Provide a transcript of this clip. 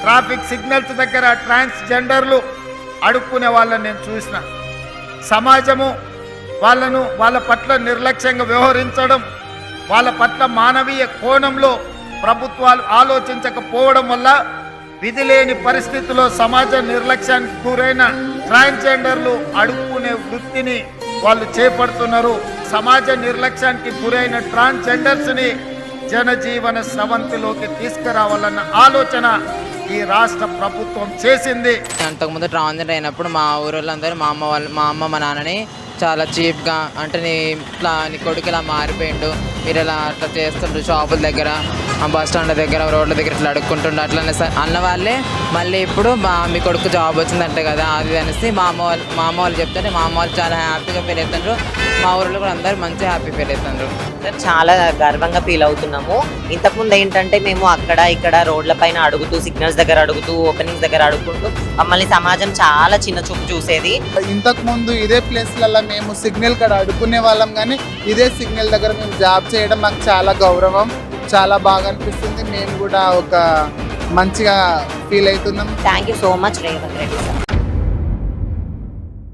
Traffic signals దగ్గర ట్రాన్స్జెండర్లు అడుక్కునే వాళ్ళని నేను చూసిన. సమాజము వాళ్ళ పట్ల నిర్లక్ష్యంగా వ్యవహరించడం, వాళ్ళ పట్ల మానవీయ కోణంలో ప్రభుత్వాలు ఆలోచించకపోవడం వల్ల విధి లేని పరిస్థితుల్లో సమాజ నిర్లక్ష్యానికి గురైన ట్రాన్స్జెండర్లు అడుక్కునే వృత్తిని వాళ్ళు చేపడుతున్నారు. సమాజ నిర్లక్ష్యానికి గురైన ట్రాన్స్జెండర్స్ని జనజీవన స్రవంతిలోకి తీసుకురావాలన్న ఆలోచన ఈ రాష్ట్ర ప్రభుత్వం చేసింది. అంతకుముందు ట్రాన్స్జెండర్ అయినప్పుడు మా ఊరోళ్ళందరూ మా అమ్మ మా నాన్నని చాలా చీప్గా, అంటే నీ కొడుకు ఇలా మారిపోయిండు, మీరు ఇలా అట్లా చేస్తుండ్రు, షాపుల దగ్గర బస్ స్టాండ్ల దగ్గర రోడ్ల దగ్గర ఇట్లా అడుక్కుంటుండ్రు అట్లనే అన్న వాళ్ళే మళ్ళీ ఇప్పుడు మీ కొడుకు జాబ్ వచ్చిందంటే కదా అది అనేసి మా అమ్మ వాళ్ళు చెప్తుంటే మా అమ్మ వాళ్ళు చాలా హ్యాపీగా ఫీల్ అవుతుండ్రు. మా ఊరిలో కూడా అందరూ మంచిగా హ్యాపీ ఫీల్ అవుతుండ్రు. చాలా గర్వంగా ఫీల్ అవుతున్నాము. ఇంతకుముందు ఏంటంటే మేము అక్కడ ఇక్కడ రోడ్ల పైన అడుగుతూ, సిగ్నల్స్ దగ్గర అడుగుతూ, ఓపెనింగ్స్ దగ్గర అడుగుకుంటూ మమ్మల్ని సమాజం చాలా చిన్న చూపు చూసేది. ఇంతకు ముందు ఇదే ప్లేస్లలో మేము సిగ్నల్ కాడ అడుక్కునే వాళ్ళం, కానీ ఇదే సిగ్నల్ దగ్గర మేము జాబ్ చేయడం మాకు చాలా గౌరవం, చాలా బాగా అనిపిస్తుంది. మేము కూడా ఒక మంచిగా ఫీల్ అవుతున్నాం. Thank you so much Revanth Reddy sir.